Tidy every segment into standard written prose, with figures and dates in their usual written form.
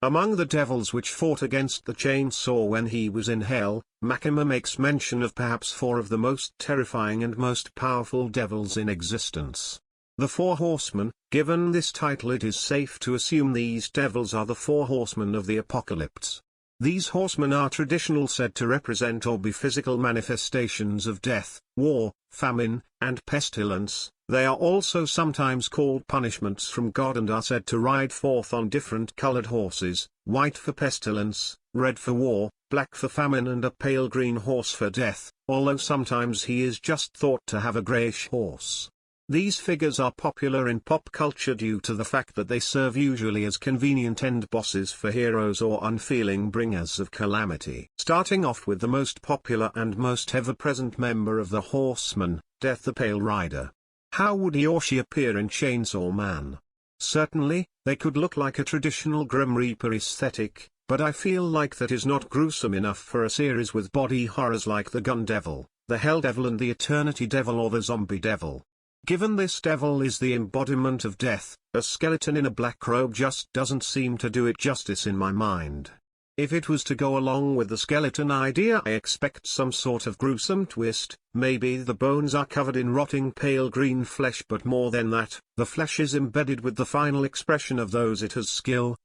Among the devils which fought against the chainsaw when he was in hell, Makima makes mention of perhaps 4 of the most terrifying and most powerful devils in existence. The 4 horsemen. Given this title, it is safe to assume these devils are the 4 horsemen of the apocalypse. These horsemen are traditionally said to represent or be physical manifestations of death, war, famine, and pestilence. They are also sometimes called punishments from God and are said to ride forth on different colored horses, white for pestilence, red for war, black for famine, and a pale green horse for death, although sometimes he is just thought to have a grayish horse. These figures are popular in pop culture due to the fact that they serve usually as convenient end bosses for heroes or unfeeling bringers of calamity. Starting off with the most popular and most ever-present member of the Horsemen, Death the Pale Rider. How would he or she appear in Chainsaw Man? Certainly, they could look like a traditional Grim Reaper aesthetic, but I feel like that is not gruesome enough for a series with body horrors like the Gun Devil, the Hell Devil, and the Eternity Devil or the Zombie Devil. Given this devil is the embodiment of death, a skeleton in a black robe just doesn't seem to do it justice in my mind. If it was to go along with the skeleton idea, I expect some sort of gruesome twist. Maybe the bones are covered in rotting pale green flesh, but more than that, the flesh is embedded with the final expression of those it has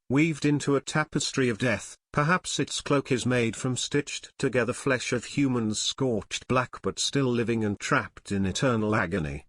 weaved into a tapestry of death. Perhaps its cloak is made from stitched together flesh of humans scorched black but still living and trapped in eternal agony.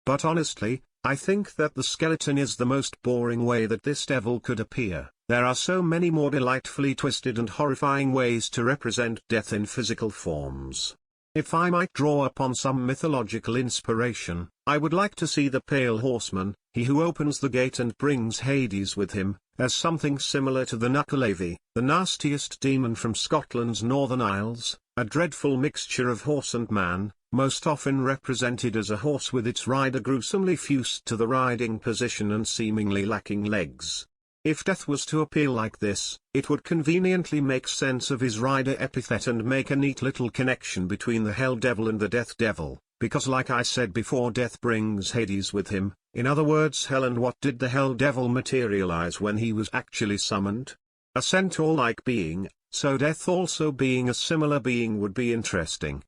But honestly, I think that the skeleton is the most boring way that this devil could appear. There are so many more delightfully twisted and horrifying ways to represent death in physical forms. If I might draw upon some mythological inspiration, I would like to see the Pale Horseman, he who opens the gate and brings Hades with him, as something similar to the Nuckelavy, the nastiest demon from Scotland's Northern Isles, a dreadful mixture of horse and man, most often represented as a horse with its rider gruesomely fused to the riding position and seemingly lacking legs. If death was to appear like this, it would conveniently make sense of his rider epithet and make a neat little connection between the Hell Devil and the Death Devil, because like I said before, death brings Hades with him, in other words hell. And what did the Hell Devil materialize when he was actually summoned? A centaur-like being, so death also being a similar being would be interesting.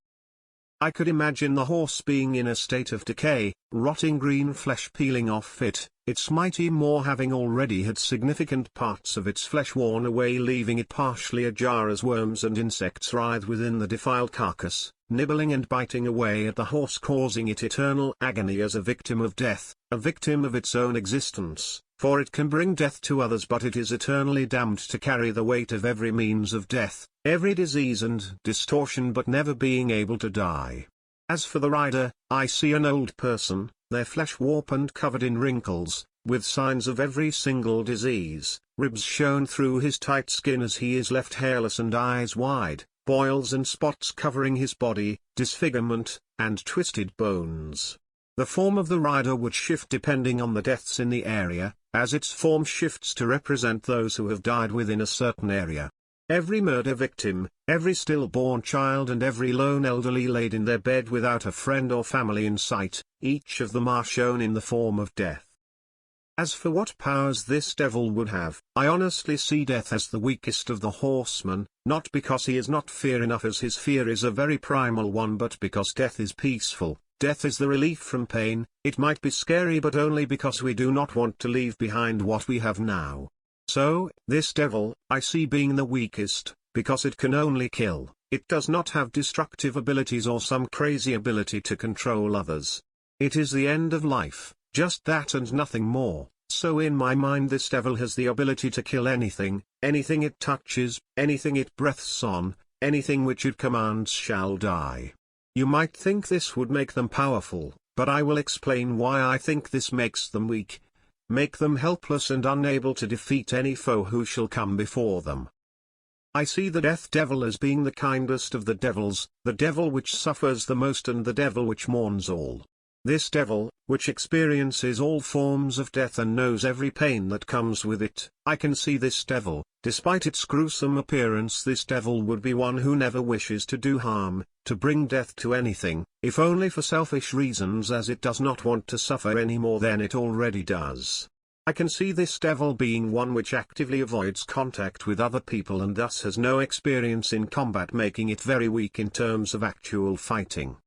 I could imagine the horse being in a state of decay, rotting green flesh peeling off it, its mighty maw having already had significant parts of its flesh worn away, leaving it partially ajar as worms and insects writhe within the defiled carcass, nibbling and biting away at the horse, causing it eternal agony as a victim of death, a victim of its own existence, for it can bring death to others but it is eternally damned to carry the weight of every means of death, every disease and distortion, but never being able to die. As for the rider, I see an old person, their flesh warped and covered in wrinkles, with signs of every single disease, ribs shown through his tight skin as he is left hairless and eyes wide, boils and spots covering his body, disfigurement, and twisted bones. The form of the rider would shift depending on the deaths in the area, as its form shifts to represent those who have died within a certain area. Every murder victim, every stillborn child, and every lone elderly laid in their bed without a friend or family in sight, each of them are shown in the form of death. As for what powers this devil would have, I honestly see death as the weakest of the horsemen, not because he is not fear enough, as his fear is a very primal one, but because death is peaceful. Death is the relief from pain. It might be scary, but only because we do not want to leave behind what we have now. So, this devil, I see being the weakest, because it can only kill. It does not have destructive abilities or some crazy ability to control others. It is the end of life, just that and nothing more. So in my mind this devil has the ability to kill anything, anything it touches, anything it breathes on, anything which it commands shall die. You might think this would make them powerful, but I will explain why I think this makes them weak. Make them helpless and unable to defeat any foe who shall come before them. I see the Death Devil as being the kindest of the devils, the devil which suffers the most and the devil which mourns all. This devil, which experiences all forms of death and knows every pain that comes with it, I can see this devil, despite its gruesome appearance, this devil would be one who never wishes to do harm, to bring death to anything, if only for selfish reasons, as it does not want to suffer any more than it already does. I can see this devil being one which actively avoids contact with other people and thus has no experience in combat, making it very weak in terms of actual fighting.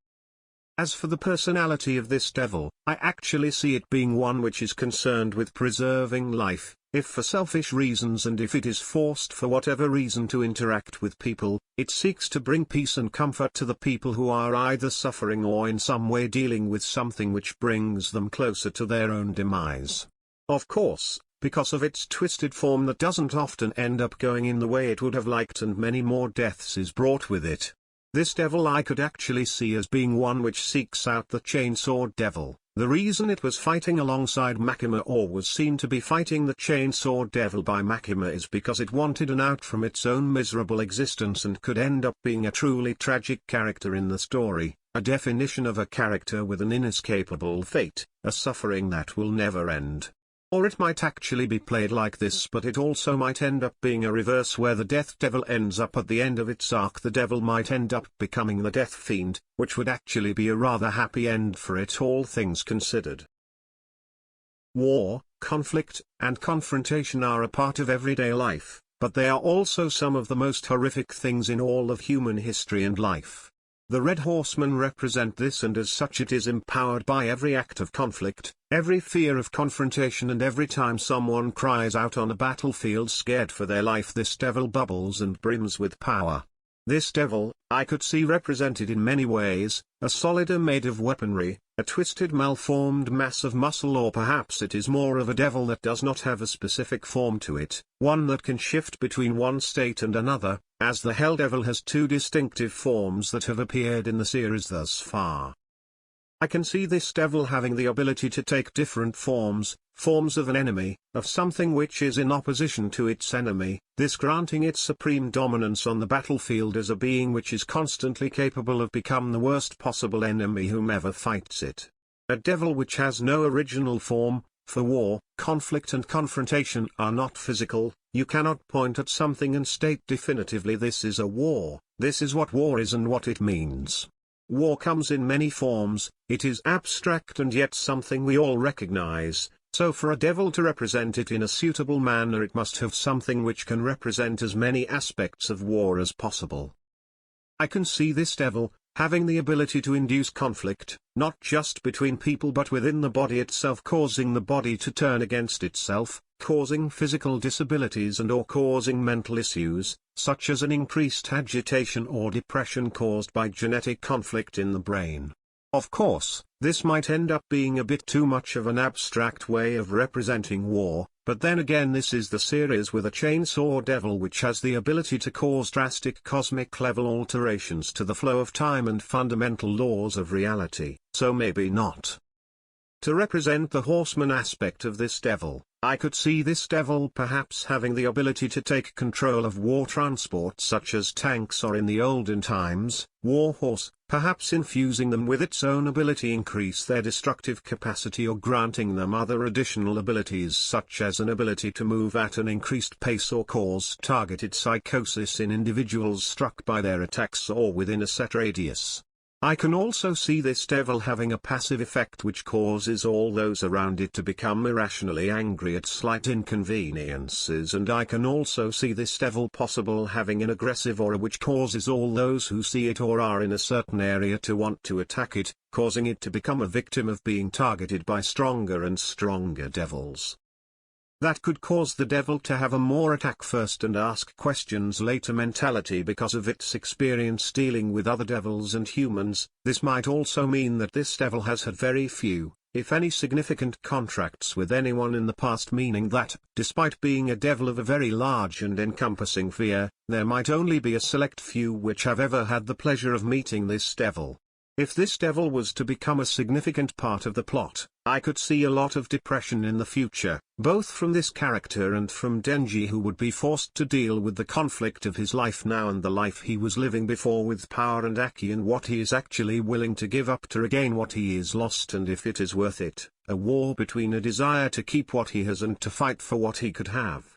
As for the personality of this devil, I actually see it being one which is concerned with preserving life, if for selfish reasons, and if it is forced for whatever reason to interact with people, it seeks to bring peace and comfort to the people who are either suffering or in some way dealing with something which brings them closer to their own demise. Of course, because of its twisted form that doesn't often end up going in the way it would have liked, and many more deaths is brought with it. This devil I could actually see as being one which seeks out the chainsaw devil. The reason it was fighting alongside Makima, or was seen to be fighting the chainsaw devil by Makima, is because it wanted an out from its own miserable existence and could end up being a truly tragic character in the story, a definition of a character with an inescapable fate, a suffering that will never end. Or it might actually be played like this, but it also might end up being a reverse where the Death Devil ends up at the end of its arc. The devil might end up becoming the Death Fiend, which would actually be a rather happy end for it, all things considered. War, conflict, and confrontation are a part of everyday life, but they are also some of the most horrific things in all of human history and life. The Red Horsemen represent this, and as such it is empowered by every act of conflict, every fear of confrontation, and every time someone cries out on a battlefield scared for their life, this devil bubbles and brims with power. This devil, I could see represented in many ways: a soldier made of weaponry, a twisted malformed mass of muscle, or perhaps it is more of a devil that does not have a specific form to it, one that can shift between one state and another, as the Hell Devil has two distinctive forms that have appeared in the series thus far. I can see this devil having the ability to take different forms of an enemy, of something which is in opposition to its enemy, this granting it supreme dominance on the battlefield as a being which is constantly capable of becoming the worst possible enemy whomever fights it. A devil which has no original form, for war, conflict and confrontation are not physical. You cannot point at something and state definitively this is a war, this is what war is and what it means. War comes in many forms, it is abstract and yet something we all recognize, so for a devil to represent it in a suitable manner, it must have something which can represent as many aspects of war as possible. I can see this devil having the ability to induce conflict, not just between people but within the body itself, causing the body to turn against itself, causing physical disabilities and or causing mental issues, such as an increased agitation or depression caused by genetic conflict in the brain. Of course, this might end up being a bit too much of an abstract way of representing war, but then again this is the series with a chainsaw devil which has the ability to cause drastic cosmic level alterations to the flow of time and fundamental laws of reality, so maybe not. To represent the horseman aspect of this devil, I could see this devil perhaps having the ability to take control of war transport such as tanks, or in the olden times, war horse, perhaps infusing them with its own ability, increase their destructive capacity, or granting them other additional abilities such as an ability to move at an increased pace or cause targeted psychosis in individuals struck by their attacks or within a set radius. I can also see this devil having a passive effect which causes all those around it to become irrationally angry at slight inconveniences, and I can also see this devil possible having an aggressive aura which causes all those who see it or are in a certain area to want to attack it, causing it to become a victim of being targeted by stronger and stronger devils. That could cause the devil to have a more attack first and ask questions later mentality because of its experience dealing with other devils and humans. This might also mean that this devil has had very few, if any, significant contracts with anyone in the past, meaning that, despite being a devil of a very large and encompassing fear, there might only be a select few which have ever had the pleasure of meeting this devil. If this devil was to become a significant part of the plot, I could see a lot of depression in the future, both from this character and from Denji, who would be forced to deal with the conflict of his life now and the life he was living before with power and Aki, and what he is actually willing to give up to regain what he is lost, and if it is worth it, a war between a desire to keep what he has and to fight for what he could have.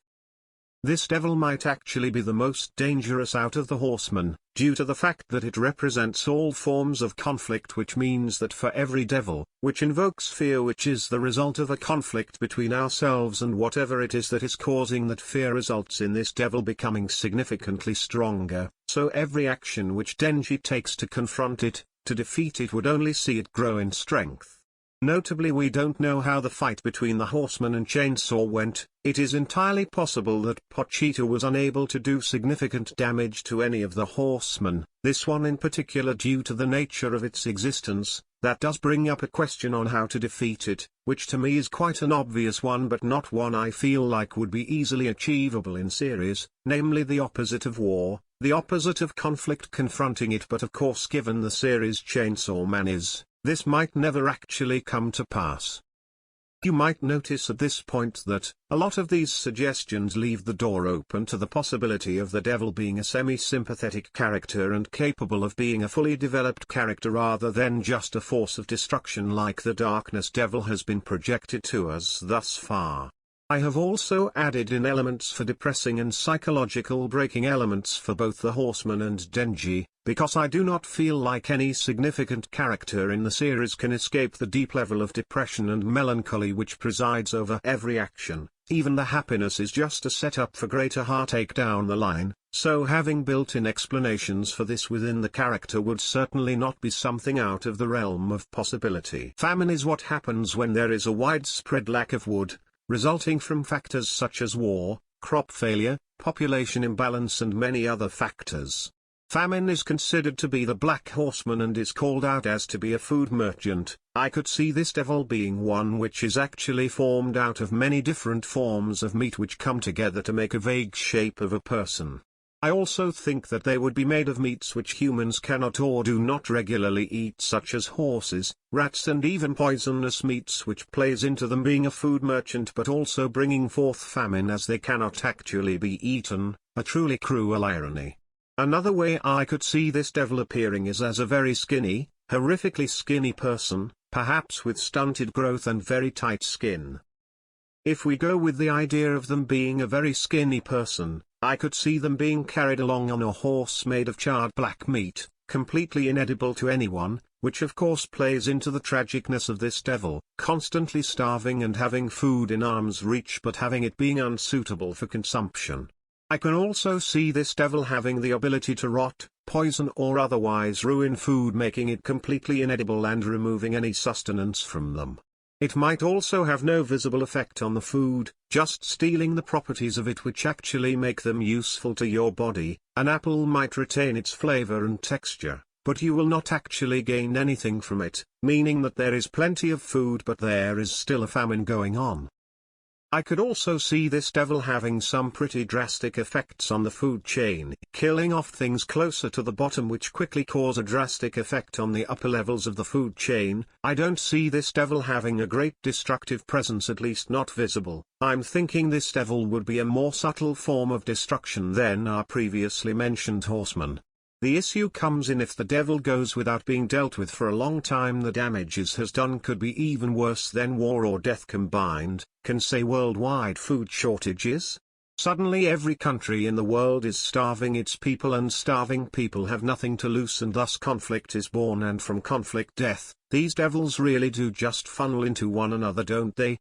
This devil might actually be the most dangerous out of the horsemen, due to the fact that it represents all forms of conflict, which means that for every devil, which invokes fear, which is the result of a conflict between ourselves and whatever it is that is causing that fear, results in this devil becoming significantly stronger, so every action which Denji takes to confront it, to defeat it, would only see it grow in strength. Notably, we don't know how the fight between the horseman and Chainsaw went. It is entirely possible that Pochita was unable to do significant damage to any of the horsemen, this one in particular due to the nature of its existence. That does bring up a question on how to defeat it, which to me is quite an obvious one, but not one I feel like would be easily achievable in series, namely the opposite of war, the opposite of conflict, confronting it. But of course, given the series Chainsaw Man is, this might never actually come to pass. You might notice at this point that a lot of these suggestions leave the door open to the possibility of the devil being a semi-sympathetic character and capable of being a fully developed character rather than just a force of destruction like the Darkness Devil has been projected to us thus far. I have also added in elements for depressing and psychological breaking elements for both the Horseman and Denji, because I do not feel like any significant character in the series can escape the deep level of depression and melancholy which presides over every action. Even the happiness is just a setup for greater heartache down the line, so having built-in explanations for this within the character would certainly not be something out of the realm of possibility. Famine is what happens when there is a widespread lack of wood, resulting from factors such as war, crop failure, population imbalance and many other factors. Famine is considered to be the Black Horseman and is called out as to be a food merchant. I could see this devil being one which is actually formed out of many different forms of meat which come together to make a vague shape of a person. I also think that they would be made of meats which humans cannot or do not regularly eat, such as horses, rats and even poisonous meats, which plays into them being a food merchant but also bringing forth famine as they cannot actually be eaten, a truly cruel irony. Another way I could see this devil appearing is as a very skinny, horrifically skinny person, perhaps with stunted growth and very tight skin. If we go with the idea of them being a very skinny person, I could see them being carried along on a horse made of charred black meat, completely inedible to anyone, which of course plays into the tragicness of this devil, constantly starving and having food in arm's reach but having it being unsuitable for consumption. I can also see this devil having the ability to rot, poison or otherwise ruin food, making it completely inedible and removing any sustenance from them. It might also have no visible effect on the food, just stealing the properties of it which actually make them useful to your body. An apple might retain its flavor and texture, but you will not actually gain anything from it, meaning that there is plenty of food but there is still a famine going on. I could also see this devil having some pretty drastic effects on the food chain, killing off things closer to the bottom which quickly cause a drastic effect on the upper levels of the food chain. I don't see this devil having a great destructive presence, at least not visible. I'm thinking this devil would be a more subtle form of destruction than our previously mentioned horseman. The issue comes in if the devil goes without being dealt with for a long time, the damage it has done could be even worse than war or death combined. Can say worldwide food shortages? Suddenly every country in the world is starving its people, and starving people have nothing to lose, and thus conflict is born, and from conflict death. These devils really do just funnel into one another, don't they?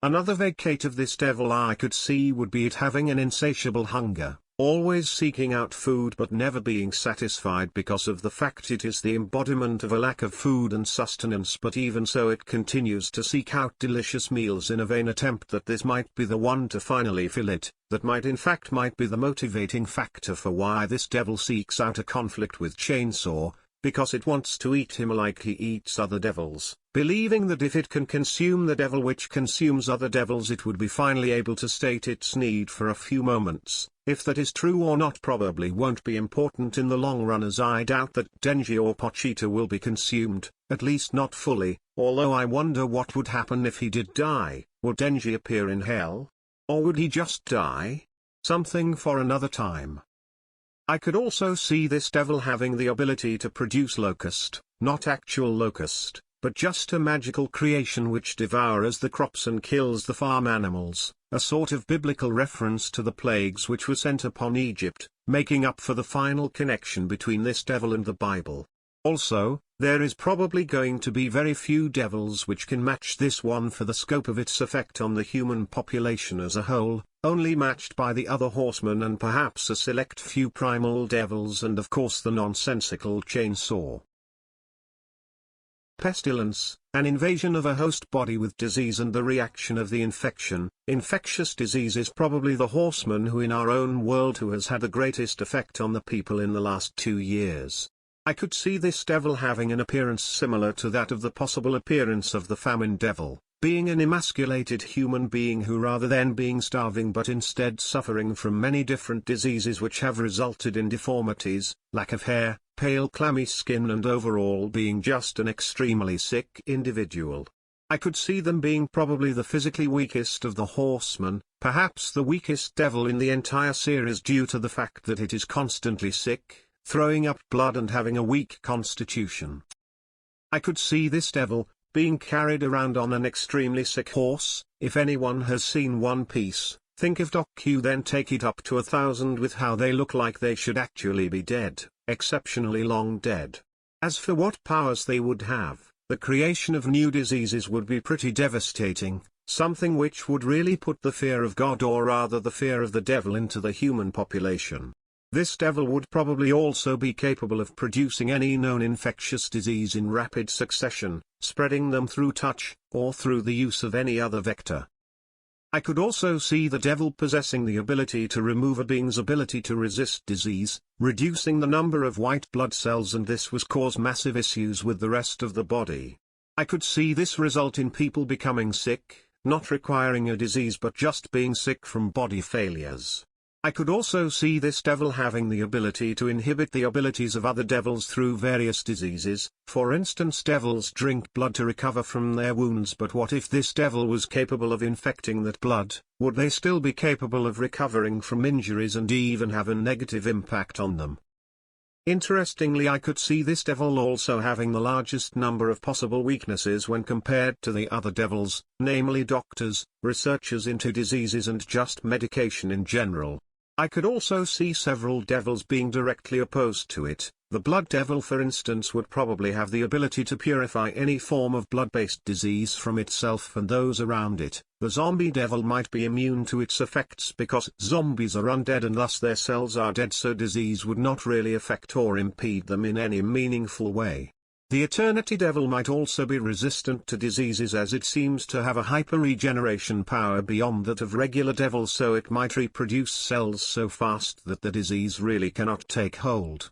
Another vacate of this devil I could see would be it having an insatiable hunger, always seeking out food but never being satisfied because of the fact it is the embodiment of a lack of food and sustenance, but even so it continues to seek out delicious meals in a vain attempt that this might be the one to finally fill it. That might be the motivating factor for why this devil seeks out a conflict with Chainsaw, because it wants to eat him like he eats other devils, believing that if it can consume the devil which consumes other devils it would be finally able to state its need for a few moments. If that is true or not probably won't be important in the long run, as I doubt that Denji or Pochita will be consumed, at least not fully, although I wonder what would happen if he did die. Would Denji appear in hell? Or would he just die? Something for another time. I could also see this devil having the ability to produce locust, not actual locust, but just a magical creation which devours the crops and kills the farm animals. a sort of biblical reference to the plagues which were sent upon Egypt, making up for the final connection between this devil and the Bible. Also, there is probably going to be very few devils which can match this one for the scope of its effect on the human population as a whole, only matched by the other horsemen and perhaps a select few primal devils and of course the nonsensical chainsaw. Pestilence, an invasion of a host body with disease and the reaction of the infection. Infectious disease is probably the horseman who in our own world who has had the greatest effect on the people in the last 2 years. I could see this devil having an appearance similar to that of the possible appearance of the famine devil, being an emasculated human being who rather than being starving but instead suffering from many different diseases which have resulted in deformities, lack of hair, pale clammy skin and overall being just an extremely sick individual. I could see them being probably the physically weakest of the horsemen, perhaps the weakest devil in the entire series due to the fact that it is constantly sick, throwing up blood and having a weak constitution. I could see this devil being carried around on an extremely sick horse. If anyone has seen One Piece, think of Doku then take it up to 1,000 with how they look like they should actually be dead, exceptionally long dead. As for what powers they would have, the creation of new diseases would be pretty devastating, something which would really put the fear of God or rather the fear of the devil into the human population. This devil would probably also be capable of producing any known infectious disease in rapid succession, spreading them through touch, or through the use of any other vector. I could also see the devil possessing the ability to remove a being's ability to resist disease, reducing the number of white blood cells, and this would cause massive issues with the rest of the body. I could see this result in people becoming sick, not requiring a disease but just being sick from body failures. I could also see this devil having the ability to inhibit the abilities of other devils through various diseases. For instance, devils drink blood to recover from their wounds, but what if this devil was capable of infecting that blood? Would they still be capable of recovering from injuries and even have a negative impact on them? Interestingly, I could see this devil also having the largest number of possible weaknesses when compared to the other devils, namely doctors, researchers into diseases and just medication in general. I could also see several devils being directly opposed to it. The blood devil, for instance, would probably have the ability to purify any form of blood-based disease from itself and those around it. The zombie devil might be immune to its effects because zombies are undead and thus their cells are dead, so disease would not really affect or impede them in any meaningful way. The eternity devil might also be resistant to diseases as it seems to have a hyper-regeneration power beyond that of regular devils, so it might reproduce cells so fast that the disease really cannot take hold.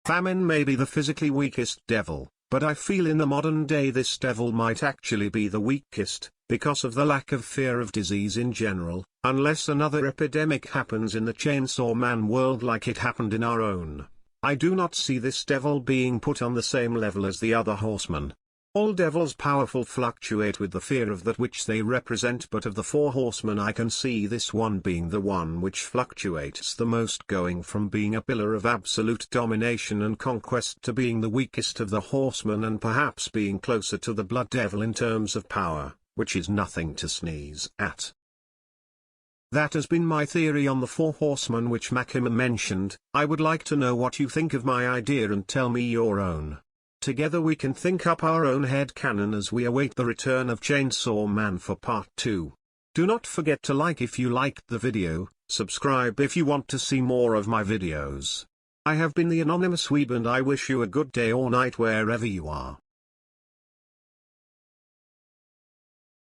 Famine may be the physically weakest devil, but I feel in the modern day this devil might actually be the weakest, because of the lack of fear of disease in general, unless another epidemic happens in the Chainsaw Man world like it happened in our own. I do not see this devil being put on the same level as the other horsemen. All devils powerful fluctuate with the fear of that which they represent, but of the 4 horsemen I can see this one being the one which fluctuates the most, going from being a pillar of absolute domination and conquest to being the weakest of the horsemen and perhaps being closer to the blood devil in terms of power, which is nothing to sneeze at. That has been my theory on the 4 horsemen which Makima mentioned. I would like to know what you think of my idea and tell me your own. Together we can think up our own headcanon as we await the return of Chainsaw Man for part 2. Do not forget to like if you liked the video, subscribe if you want to see more of my videos. I have been the Anonymous Weeb and I wish you a good day or night wherever you are.